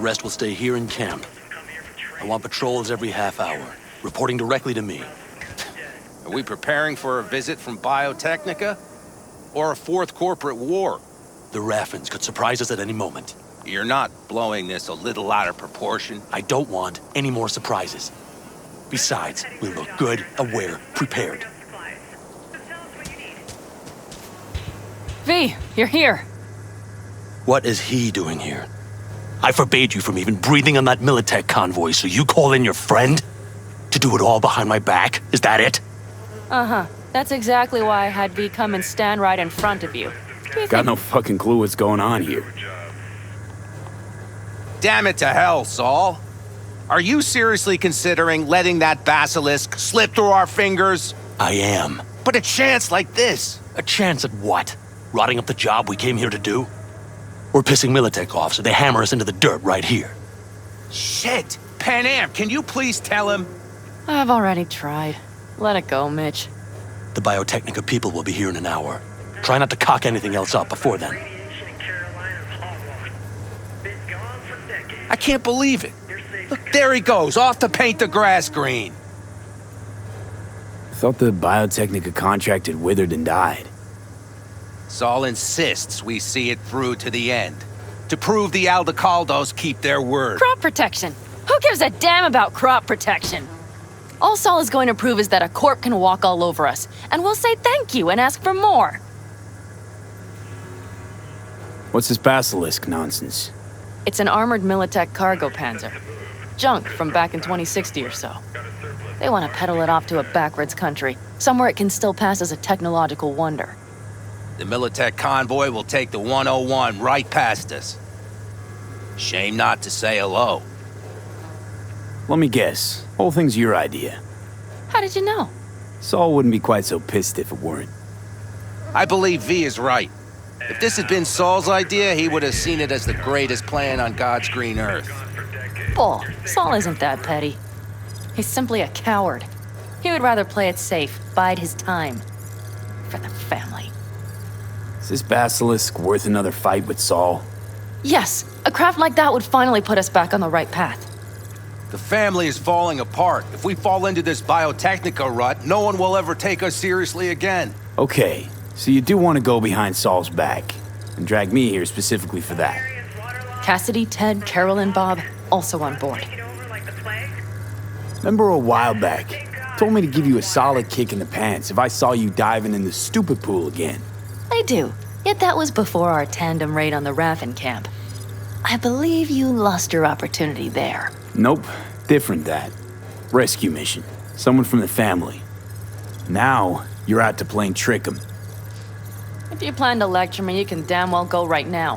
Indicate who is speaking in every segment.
Speaker 1: rest will stay here in camp. I want patrols every half hour, reporting directly to me.
Speaker 2: Are we preparing for a visit from Biotechnica? Or a fourth corporate war?
Speaker 1: The Raffens could surprise us at any moment.
Speaker 2: You're not blowing this a little out of proportion?
Speaker 1: I don't want any more surprises. Besides, we look good, aware, prepared.
Speaker 3: V, you're here.
Speaker 1: What is he doing here? I forbade you from even breathing on that Militech convoy, so you call in your friend? To do it all behind my back? Is that it?
Speaker 3: Uh-huh. That's exactly why I had V come and stand right in front of you.
Speaker 4: Got no fucking clue what's going on here.
Speaker 2: Damn it to hell, Saul. Are you seriously considering letting that basilisk slip through our fingers?
Speaker 1: I am.
Speaker 2: But a chance like this.
Speaker 1: A chance at what? Rotting up the job we came here to do? We're pissing Militech off so they hammer us into the dirt right here.
Speaker 2: Shit! Pan Am, can you please tell him?
Speaker 3: I've already tried. Let it go, Mitch.
Speaker 1: The Biotechnica people will be here in an hour. Try not to cock anything else up before then.
Speaker 2: I can't believe it. Look, there he goes, off to paint the grass green.
Speaker 4: I thought the Biotechnica contract had withered and died.
Speaker 2: Saul insists we see it through to the end. To prove the Aldecaldos keep their word.
Speaker 3: Crop protection! Who gives a damn about crop protection? All Saul is going to prove is that a corp can walk all over us, and we'll say thank you and ask for more.
Speaker 4: What's this basilisk nonsense?
Speaker 3: It's an armored Militech cargo panzer. Junk from back in 2060 or so. They want to peddle it off to a backwards country, somewhere it can still pass as a technological wonder.
Speaker 2: The Militech convoy will take the 101 right past us. Shame not to say hello.
Speaker 4: Let me guess. Whole thing's your idea.
Speaker 3: How did you know?
Speaker 4: Saul wouldn't be quite so pissed if it weren't.
Speaker 2: I believe V is right. If this had been Saul's idea, he would have seen it as the greatest plan on God's green earth.
Speaker 3: Bull. Saul isn't that petty. He's simply a coward. He would rather play it safe, bide his time. For the family.
Speaker 4: Is this basilisk worth another fight with Saul?
Speaker 3: Yes, a craft like that would finally put us back on the right path.
Speaker 2: The family is falling apart. If we fall into this Biotechnica rut, no one will ever take us seriously again.
Speaker 4: Okay, so you do want to go behind Saul's back, and drag me here specifically for that.
Speaker 3: Cassidy, Ted, Carol, and Bob, also on board.
Speaker 4: Remember a while back, told me to give you a solid kick in the pants if I saw you diving in the stupid pool again.
Speaker 3: I do, yet that was before our tandem raid on the Raffen camp. I believe you lost your opportunity there.
Speaker 4: Nope, different that. Rescue mission. Someone from the family. Now, you're out to plain trick 'em.
Speaker 3: If you plan to lecture me, you can damn well go right now.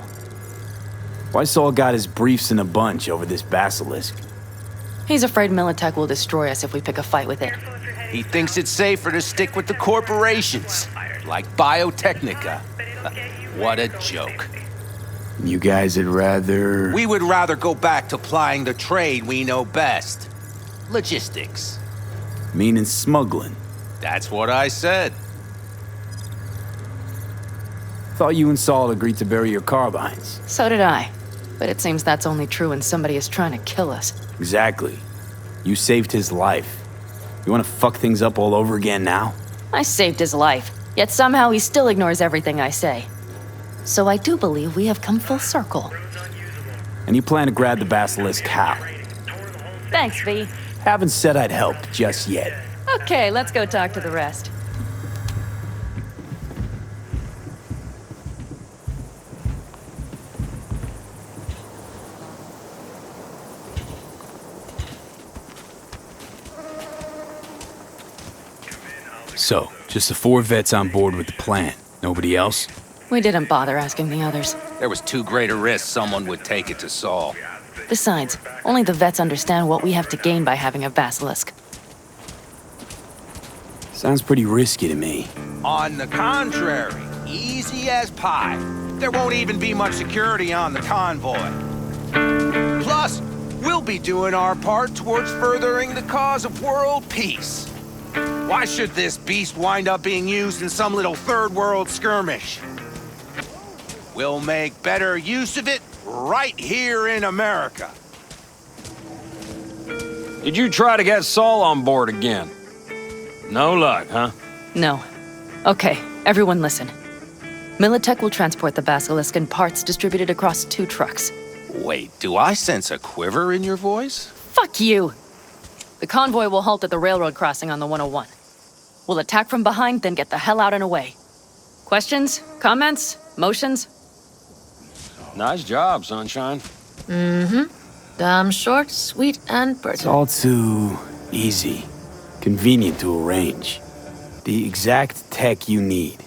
Speaker 4: Why Saul got his briefs in a bunch over this basilisk?
Speaker 3: He's afraid Militech will destroy us if we pick a fight with it.
Speaker 2: He thinks it's safer to stick with the corporations, like Biotechnica. What a joke.
Speaker 4: You guys would rather...
Speaker 2: We would rather go back to plying the trade we know best. Logistics.
Speaker 4: Meaning smuggling.
Speaker 2: That's what I said.
Speaker 4: Thought you and Saul agreed to bury your carbines.
Speaker 3: So did I. But it seems that's only true when somebody is trying to kill us.
Speaker 4: Exactly. You saved his life. You want to fuck things up all over again now?
Speaker 3: I saved his life, yet somehow he still ignores everything I say. So I do believe we have come full circle.
Speaker 4: And you plan to grab the basilisk how?
Speaker 3: Thanks, V.
Speaker 4: Haven't said I'd help just yet.
Speaker 3: Okay, let's go talk to the rest.
Speaker 4: So, just the 4 vets on board with the plan. Nobody else?
Speaker 3: We didn't bother asking the others.
Speaker 2: There was too great a risk someone would take it to Saul.
Speaker 3: Besides, only the vets understand what we have to gain by having a basilisk.
Speaker 4: Sounds pretty risky to me.
Speaker 2: On the contrary, easy as pie. There won't even be much security on the convoy. Plus, we'll be doing our part towards furthering the cause of world peace. Why should this beast wind up being used in some little third world skirmish? We'll make better use of it right here in America.
Speaker 5: Did you try to get Saul on board again? No luck, huh?
Speaker 3: No. Okay, everyone listen. Militech will transport the Basilisk in parts distributed across 2 trucks.
Speaker 2: Wait, do I sense a quiver in your voice?
Speaker 3: Fuck you! The convoy will halt at the railroad crossing on the 101. We'll attack from behind, then get the hell out and away. Questions? Comments? Motions?
Speaker 5: Nice job, Sunshine.
Speaker 6: Damn short, sweet, and
Speaker 4: It's
Speaker 6: pertinent.
Speaker 4: all too easy, convenient to arrange. The exact tech you need.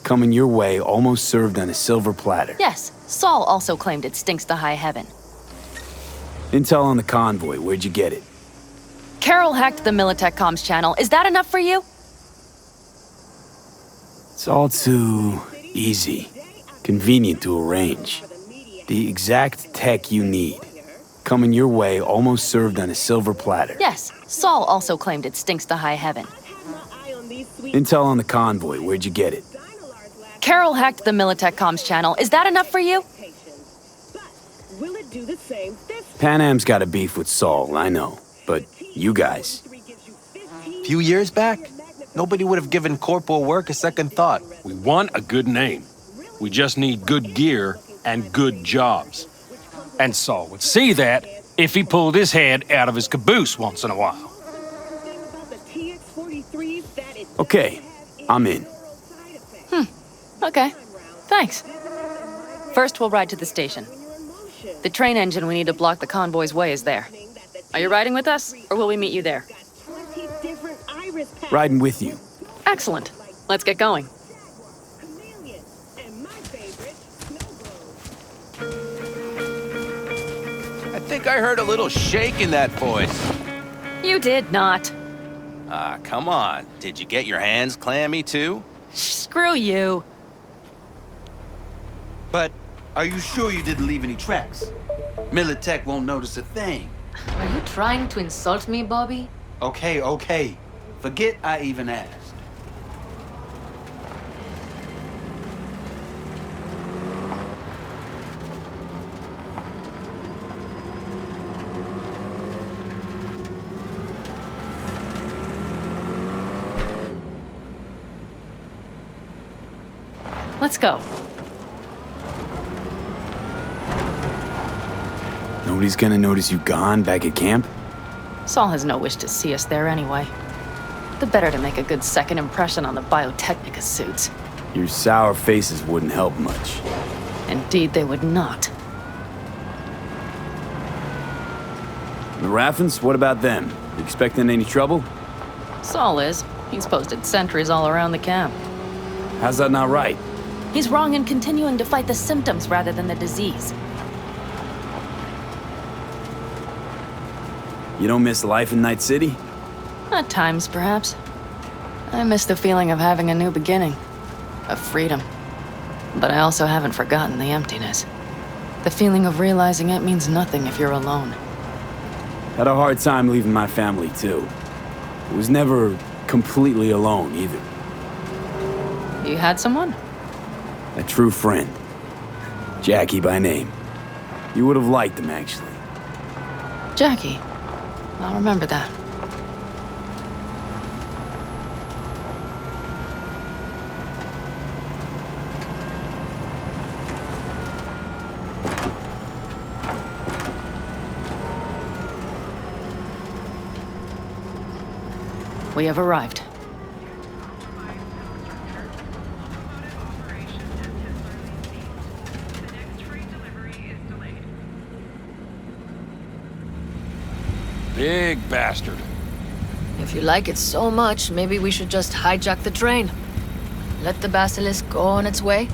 Speaker 4: Coming your way, almost served on a silver platter.
Speaker 3: Yes, Saul also claimed it stinks to high heaven.
Speaker 4: Intel on the convoy, where'd you get it?
Speaker 3: Carol hacked the Militech comms channel. Is that enough for you?
Speaker 4: It's all too easy, convenient to arrange. The exact tech you need. Coming your way, almost served on a silver platter.
Speaker 3: Yes, Saul also claimed it stinks to high heaven.
Speaker 4: Intel on the convoy, where'd you get it?
Speaker 3: Carol hacked the Militech comms channel. Is that enough for you?
Speaker 4: Pan Am's got a beef with Saul, I know. But you guys,
Speaker 1: Few years back, nobody would have given corporal work a second thought.
Speaker 5: We want a good name. We just need good gear and good jobs. And Saul would see that if he pulled his head out of his caboose once in a while.
Speaker 4: okay, I'm in.
Speaker 3: Okay, thanks. First, we'll ride to the station. The train engine we need to block the convoy's way is there. Are you riding with us, or will we meet you there?
Speaker 4: Riding with you.
Speaker 3: Excellent. Let's get going.
Speaker 2: I think I heard a little shake in that voice.
Speaker 3: You did not.
Speaker 2: Ah, come on. Did you get your hands clammy too?
Speaker 3: Screw you.
Speaker 7: But are you sure you didn't leave any tracks? Militech won't notice a thing.
Speaker 6: Are you trying to insult me, Bobby?
Speaker 7: Okay. Forget I even asked.
Speaker 3: Let's go.
Speaker 4: Nobody's gonna notice you gone back at camp?
Speaker 3: Saul has no wish to see us there anyway. The better to make a good second impression on the Biotechnica suits.
Speaker 4: Your sour faces wouldn't help much.
Speaker 3: Indeed, they would not.
Speaker 4: The Raffens, what about them? You expecting any trouble?
Speaker 3: Saul is. He's posted sentries all around the camp.
Speaker 4: How's that not right?
Speaker 3: He's wrong in continuing to fight the symptoms rather than the disease.
Speaker 4: You don't miss life in Night City?
Speaker 3: At times, perhaps. I miss the feeling of having a new beginning. Of freedom. But I also haven't forgotten the emptiness. The feeling of realizing it means nothing if you're alone.
Speaker 4: Had a hard time leaving my family, too. I was never completely alone, either.
Speaker 3: You had someone?
Speaker 4: A true friend. Jackie by name. You would have liked him, actually.
Speaker 3: Jackie. I'll remember that. We have arrived.
Speaker 5: Big bastard.
Speaker 6: If you like it so much, maybe we should just hijack the train. Let the Basilisk go on its way.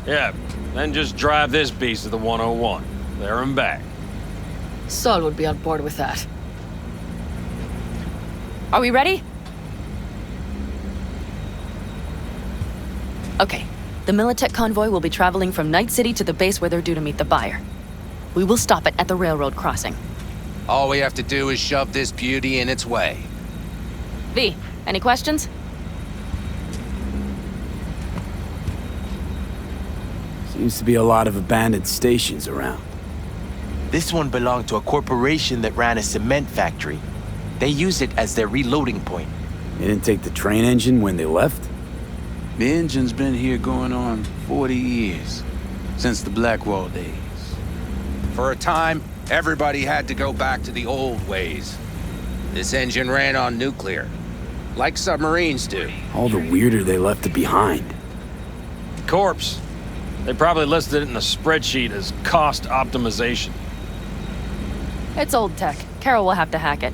Speaker 5: Yeah, then just drive this beast to the 101. There and back.
Speaker 6: Saul would be on board with that.
Speaker 3: Are we ready? Okay. The Militech convoy will be traveling from Night City to the base where they're due to meet the buyer. We will stop it at the railroad crossing.
Speaker 2: All we have to do is shove this beauty in its way.
Speaker 3: V, any questions?
Speaker 4: Seems to be a lot of abandoned stations around.
Speaker 8: This one belonged to a corporation that ran a cement factory. They use it as their reloading point.
Speaker 4: They didn't take the train engine when they left?
Speaker 7: The engine's been here going on 40 years, since the Blackwall days.
Speaker 2: For a time, everybody had to go back to the old ways. This engine ran on nuclear, like submarines do.
Speaker 4: All the weirder they left it behind.
Speaker 5: Corpse. They probably listed it in the spreadsheet as cost optimization.
Speaker 3: It's old tech. Carol will have to hack it.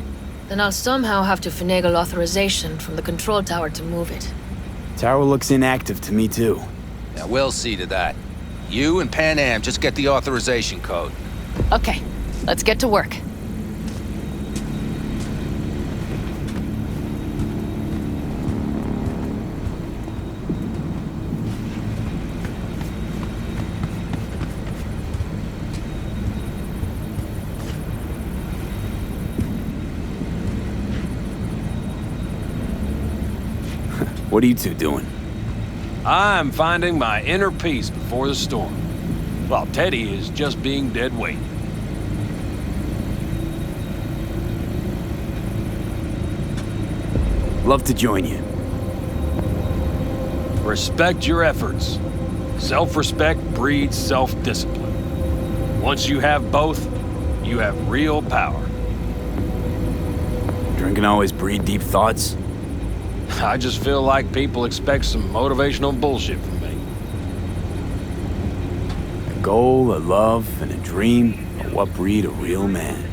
Speaker 6: Then I'll somehow have to finagle authorization from the control tower to move it.
Speaker 4: Tower looks inactive to me too.
Speaker 2: Now, we'll see to that. You and Pan Am just get the authorization code.
Speaker 3: Okay, let's get to work.
Speaker 4: What are you two doing?
Speaker 5: I'm finding my inner peace before the storm, while Teddy is just being dead weight.
Speaker 4: Love to join you.
Speaker 5: Respect your efforts. Self-respect breeds self-discipline. Once you have both, you have real power.
Speaker 4: Drinking always breed deep thoughts?
Speaker 5: I just feel like people expect some motivational bullshit from me.
Speaker 4: A goal, a love, and a dream are what breed a real man.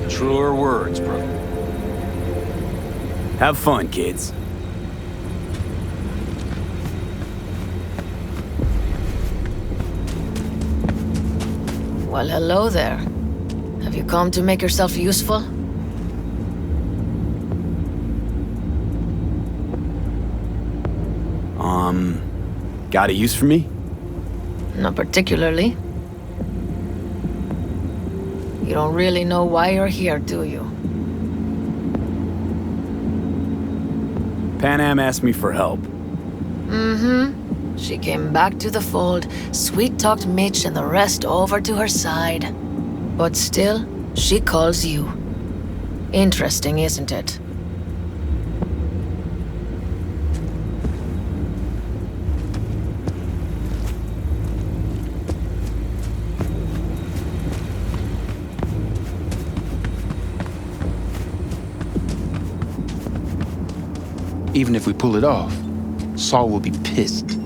Speaker 5: Truer words, brother.
Speaker 4: Have fun, kids.
Speaker 6: Well, hello there. Have you come to make yourself useful?
Speaker 4: Got a use for me?
Speaker 6: Not particularly. You don't really know why you're here, do you?
Speaker 4: Pan Am asked me for help.
Speaker 6: Mm-hmm. She came back to the fold, sweet-talked Mitch and the rest over to her side. But still, she calls you. Interesting, isn't it?
Speaker 7: Even if we pull it off, Saul will be pissed.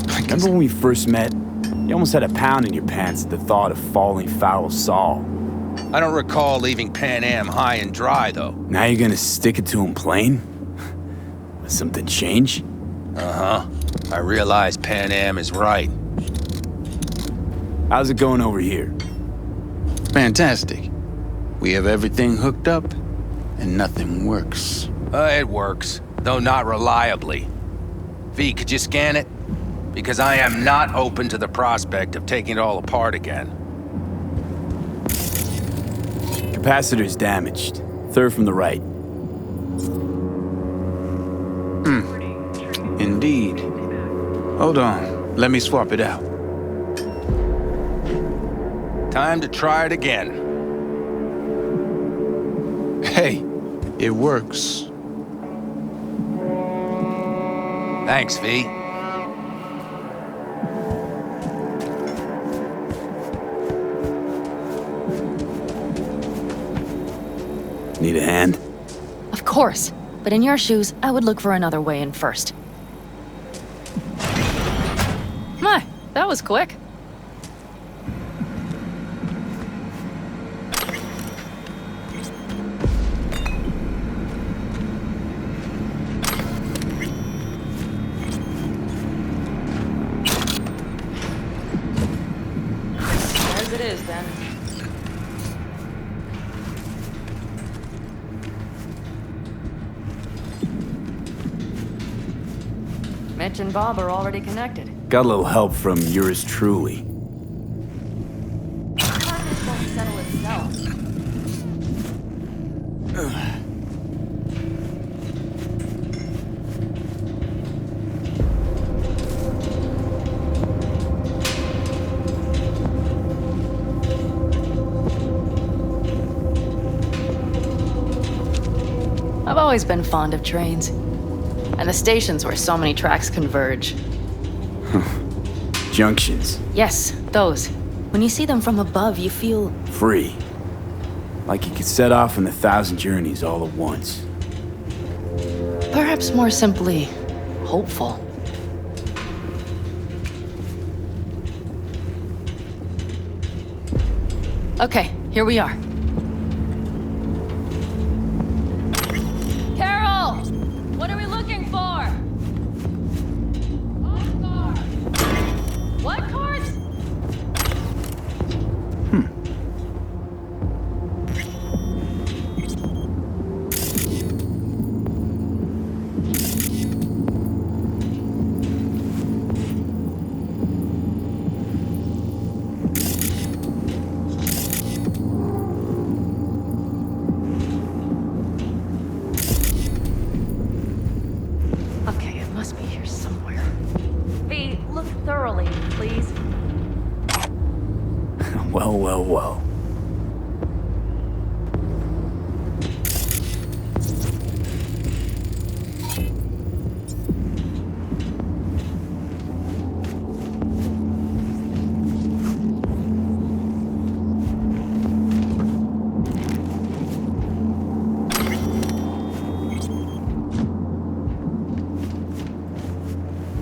Speaker 4: Remember when we first met? You almost had a pound in your pants at the thought of falling foul of Saul.
Speaker 2: I don't recall leaving Pan Am high and dry, though.
Speaker 4: Now you're gonna stick it to him plain? Will something change?
Speaker 2: Uh-huh. I realize Pan Am is right.
Speaker 4: How's it going over here?
Speaker 7: Fantastic. We have everything hooked up, and nothing works.
Speaker 2: It works, though not reliably. V, could you scan it? Because I am not open to the prospect of taking it all apart again.
Speaker 4: Capacitor's damaged. Third from the right.
Speaker 7: Indeed. Hold on. Let me swap it out.
Speaker 2: Time to try it again.
Speaker 7: Hey, it works.
Speaker 2: Thanks, V.
Speaker 4: Need a hand?
Speaker 3: Of course. But in your shoes, I would look for another way in first. My, that was quick. As it is, then. Mitch and Bob are already connected.
Speaker 4: Got a little help from yours truly.
Speaker 3: This won't settle itself. always been fond of trains. And the stations where so many tracks converge.
Speaker 4: Junctions.
Speaker 3: Yes, those. When you see them from above, you feel...
Speaker 4: Free. Like you could set off on 1,000 journeys all at once.
Speaker 3: perhaps more simply, hopeful. Okay, here we are. Carol! What are we looking for? On guard. What cards? Okay, it must be here somewhere. V, look thoroughly, please.
Speaker 4: Well, well, well.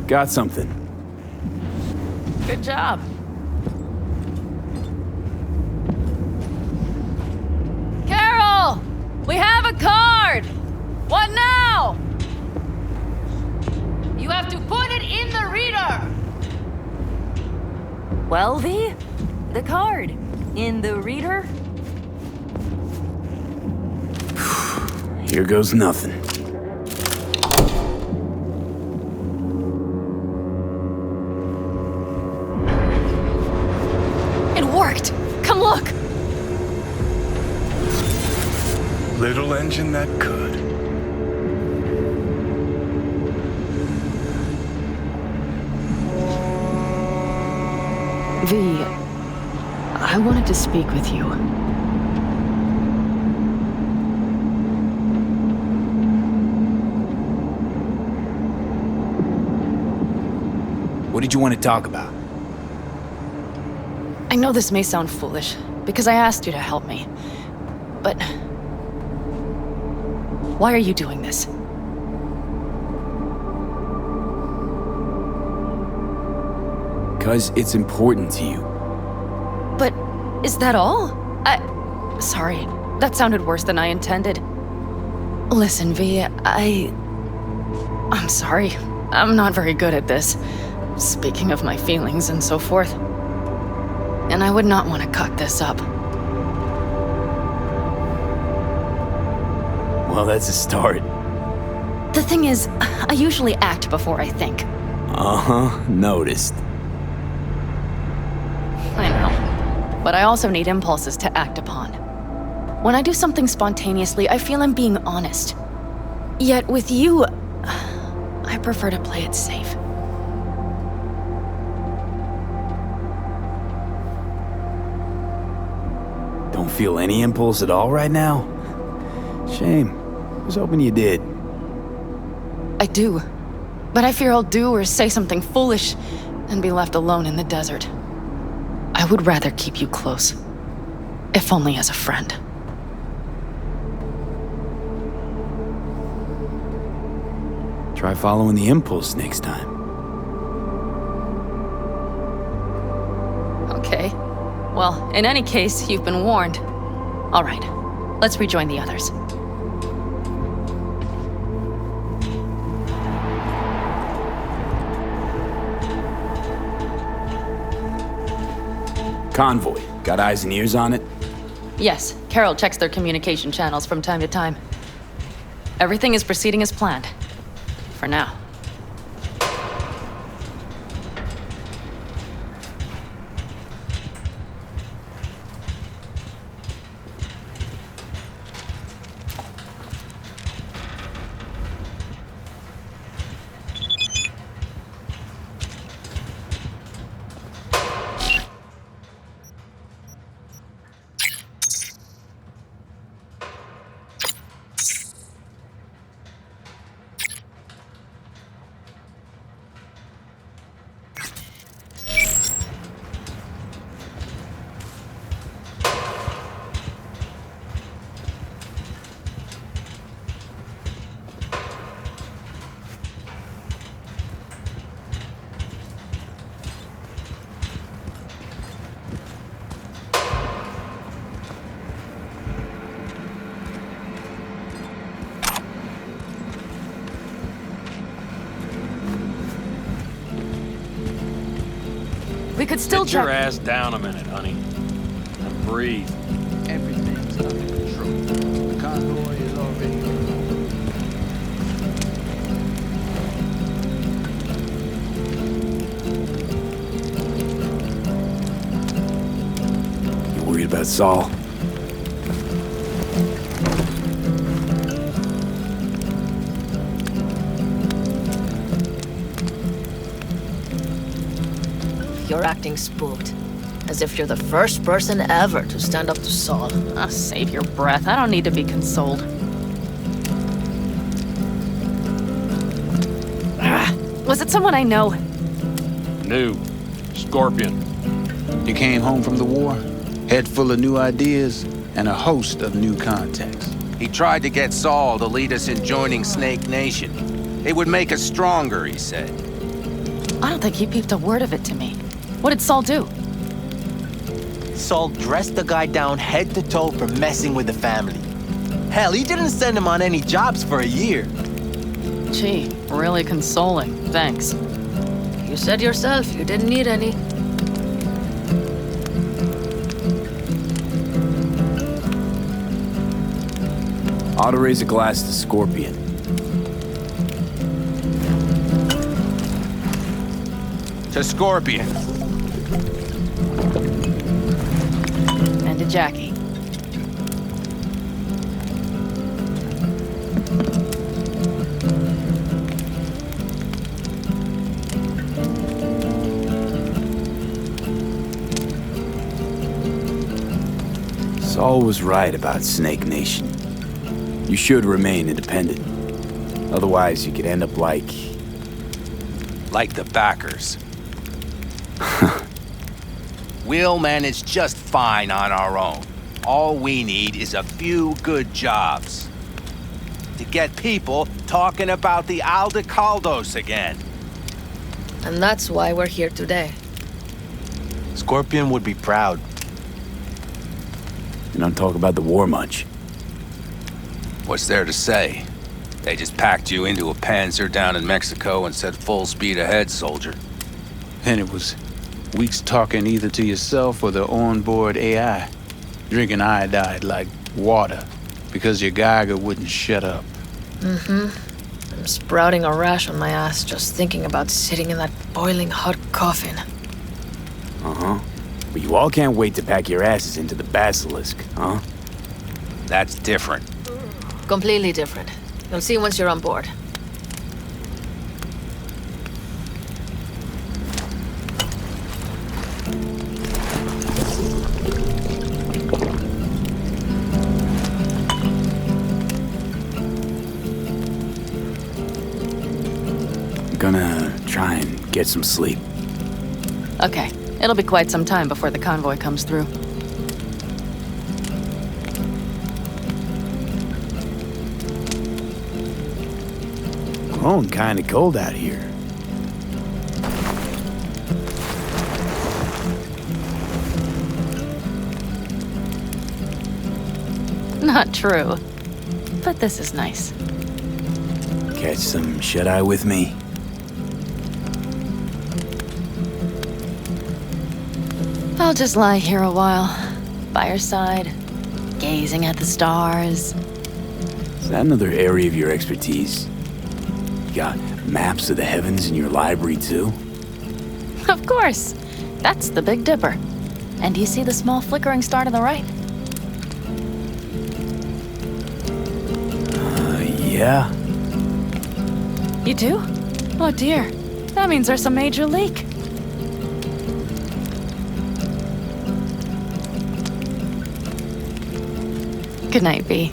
Speaker 4: Got something.
Speaker 3: Good job. Carol! We have a card! What now? You have to put it in the reader! Well, V? The card. In the reader?
Speaker 4: Here goes nothing.
Speaker 3: It worked! Come look!
Speaker 9: Little engine that could.
Speaker 3: V, I wanted to speak with you.
Speaker 4: What did you want to talk about?
Speaker 3: I know this may sound foolish, because I asked you to help me. But... why are you doing this?
Speaker 4: Because it's important to you.
Speaker 3: But is that all? Sorry, that sounded worse than I intended. Listen, V, I'm sorry. I'm not very good at this. Speaking of my feelings and so forth. And I would not want to cut this up.
Speaker 4: Well, that's a start.
Speaker 3: The thing is, I usually act before I think.
Speaker 4: Uh-huh, noticed.
Speaker 3: I know. But I also need impulses to act upon. When I do something spontaneously, I feel I'm being honest. Yet with you, I prefer to play it safe.
Speaker 4: Don't feel any impulse at all right now? Shame. I was hoping you did.
Speaker 3: I do. But I fear I'll do or say something foolish and be left alone in the desert. I would rather keep you close. If only as a friend.
Speaker 4: Try following the impulse next time.
Speaker 3: Okay. Well, in any case, you've been warned. All right. Let's rejoin the others.
Speaker 4: Convoy. Got eyes and ears on it?
Speaker 3: Yes, Carol checks their communication channels from time to time. Everything is proceeding as planned. For now. We could still
Speaker 5: Get your
Speaker 3: check.
Speaker 5: ass down a minute, honey. And breathe.
Speaker 7: Everything's under control. The convoy is already
Speaker 4: You worried about Saul?
Speaker 6: You're acting spooked. As if you're the first person ever to stand up to Saul.
Speaker 3: Oh, save your breath. I don't need to be consoled. Was it someone I know?
Speaker 5: New. Scorpion.
Speaker 7: You came home from the war, head full of new ideas, and a host of new contacts.
Speaker 2: He tried to get Saul to lead us in joining Snake Nation. It would make us stronger, he said.
Speaker 3: I don't think he peeped a word of it to me. What did Saul do?
Speaker 8: Saul dressed the guy down head to toe for messing with the family. Hell, he didn't send him on any jobs for a year.
Speaker 3: Gee, really consoling. Thanks.
Speaker 6: You said yourself you didn't need any.
Speaker 4: Ought to raise a glass to Scorpion.
Speaker 2: To Scorpion.
Speaker 3: And to Jackie.
Speaker 4: Saul was right about Snake Nation. You should remain independent. Otherwise, you could end up like
Speaker 2: Like the backers. We'll manage just fine on our own. All we need is a few good jobs. To get people talking about the Aldecaldos again.
Speaker 6: And that's why we're here today.
Speaker 8: Scorpion would be proud.
Speaker 4: You don't talk about the war much.
Speaker 2: What's there to say? They just packed you into a Panzer down in Mexico and said full speed ahead, soldier.
Speaker 7: And it was weeks talking either to yourself or the onboard AI, drinking iodide like water because your Geiger wouldn't shut up.
Speaker 6: I'm sprouting a rash on my ass just thinking about sitting in that boiling hot coffin.
Speaker 4: Uh-huh. But you all can't wait to pack your asses into the basilisk, huh?
Speaker 2: That's different.
Speaker 6: Completely different. You'll see once you're on board.
Speaker 4: I'm gonna try and get some sleep.
Speaker 3: Okay, it'll be quite some time before the convoy comes through.
Speaker 4: Growing kinda cold out here.
Speaker 3: Not true. But this is nice.
Speaker 4: Catch some shut-eye with me?
Speaker 3: I'll just lie here a while, by your side, gazing at the stars.
Speaker 4: Is that another area of your expertise? You got maps of the heavens in your library, too?
Speaker 3: Of course. That's the Big Dipper. And do you see the small flickering star to the right?
Speaker 4: Yeah?
Speaker 3: You do? Oh dear. That means there's a major leak. Good night, V.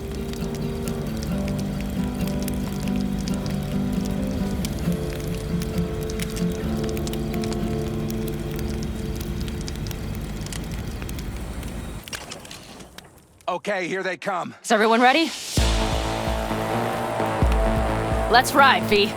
Speaker 2: Okay, here they come.
Speaker 3: Is everyone ready? Let's ride, V.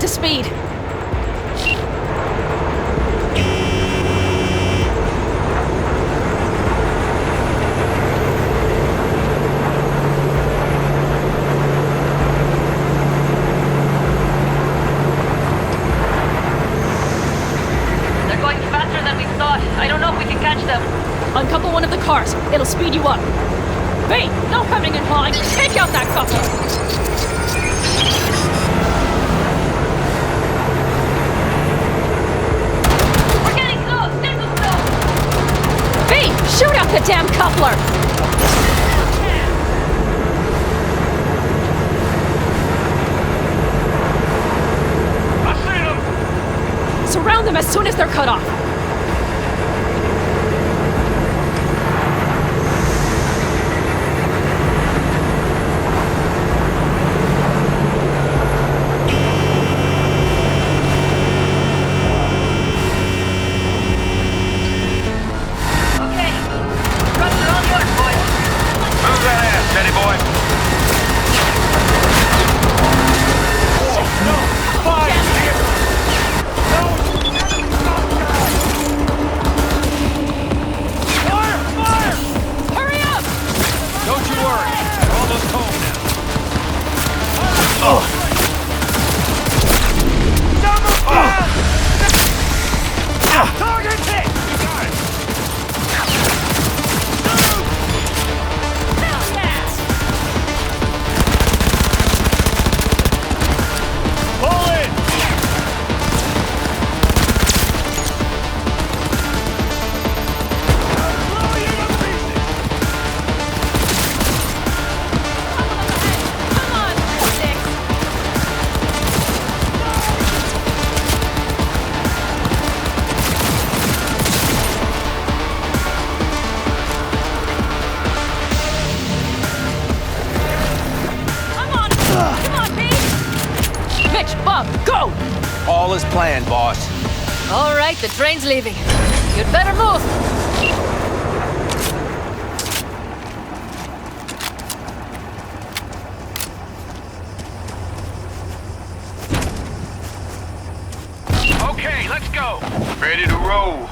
Speaker 10: to speed.
Speaker 6: They're going faster than we thought. I don't know if we can catch them.
Speaker 10: Uncouple one of the cars. It'll speed you up. Hey, no coming and hawing. Take out that coupler.
Speaker 6: We're getting close. They're too slow.
Speaker 10: Hey, shoot out the damn coupler.
Speaker 5: I see them!
Speaker 10: Surround them as soon as they're cut off.
Speaker 6: Okay. Trucks are all yours, boys.
Speaker 5: Move that ass, steady boy. No! Fire! Fire! Fire!
Speaker 10: Hurry up!
Speaker 5: Don't you worry. We're almost home now. Target hit! You got it. Pull in! Blow you to pieces!
Speaker 10: Come on, Six. Come on, Pete. Mitch, Bob, go!
Speaker 2: All is planned, boss.
Speaker 6: All right, the train's leaving. You'd better move.
Speaker 5: Okay, let's go. Ready to roll.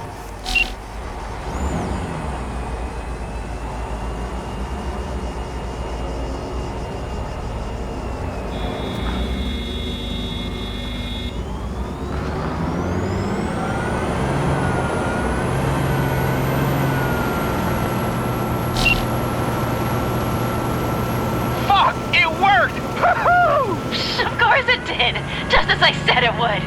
Speaker 5: Fuck! It worked! Woohoo!
Speaker 6: Of course it did. Just as I said it would.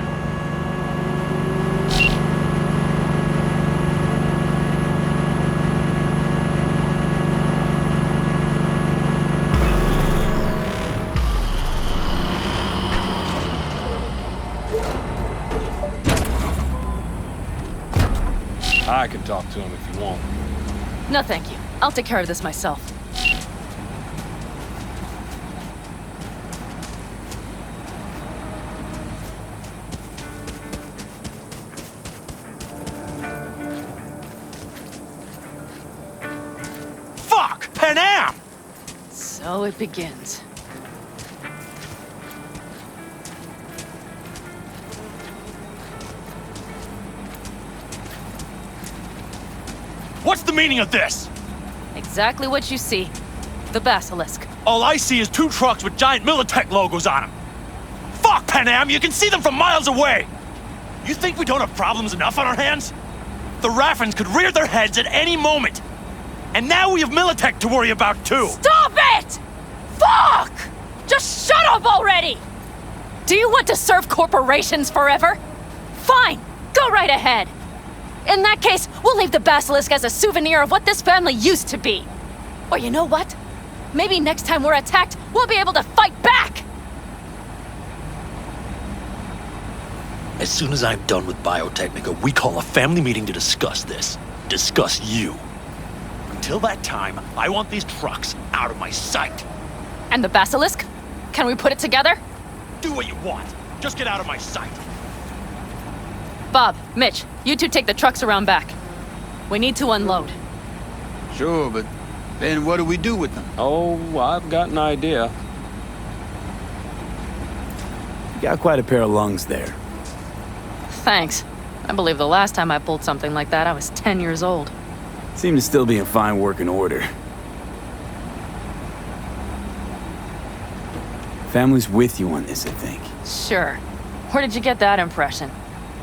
Speaker 5: I can talk to him if you want.
Speaker 10: No, thank you. I'll take care of this myself.
Speaker 1: Fuck! Panam!
Speaker 3: So it begins.
Speaker 1: What's the meaning of this?
Speaker 3: Exactly what you see. The basilisk.
Speaker 1: All I see is 2 trucks with giant Militech logos on them. Fuck, Panam! You can see them from miles away! You think we don't have problems enough on our hands? The Raffens could rear their heads at any moment. And now we have Militech to worry about, too!
Speaker 10: Stop it! Fuck! Just shut up already! Do you want to serve corporations forever? Fine, go right ahead. In that case, we'll leave the basilisk as a souvenir of what this family used to be. Or you know what? Maybe next time we're attacked, we'll be able to fight back!
Speaker 1: As soon as I'm done with Biotechnica, we call a family meeting to discuss this. Discuss you. Until that time, I want these trucks out of my sight.
Speaker 10: And the basilisk? Can we put it together?
Speaker 1: Do what you want. Just get out of my sight.
Speaker 10: Bob, Mitch, you two take the trucks around back. We need to unload.
Speaker 7: Sure, but then what do we do with them?
Speaker 5: Oh, I've got an idea.
Speaker 4: Got quite a pair of lungs there.
Speaker 3: Thanks. I believe the last time I pulled something like that, I was 10 years old.
Speaker 4: Seem to still be in fine working order. Family's with you on this, I think.
Speaker 3: Sure. Where did you get that impression?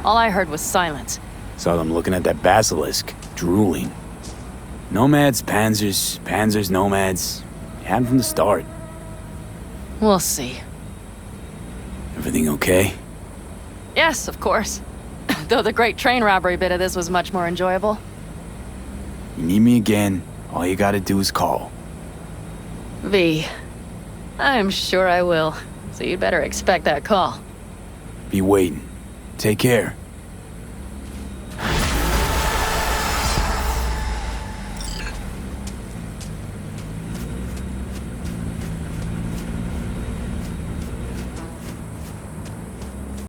Speaker 3: All I heard was silence.
Speaker 4: Saw them looking at that basilisk, drooling. Nomads, panzers, panzers, nomads. You had 'em from the start.
Speaker 3: We'll see.
Speaker 4: Everything okay?
Speaker 3: Yes, of course. Though the great train robbery bit of this was much more enjoyable.
Speaker 4: You need me again, all you gotta do is call.
Speaker 3: V. I'm sure I will. So you'd better expect that call.
Speaker 4: Be waiting. Take care.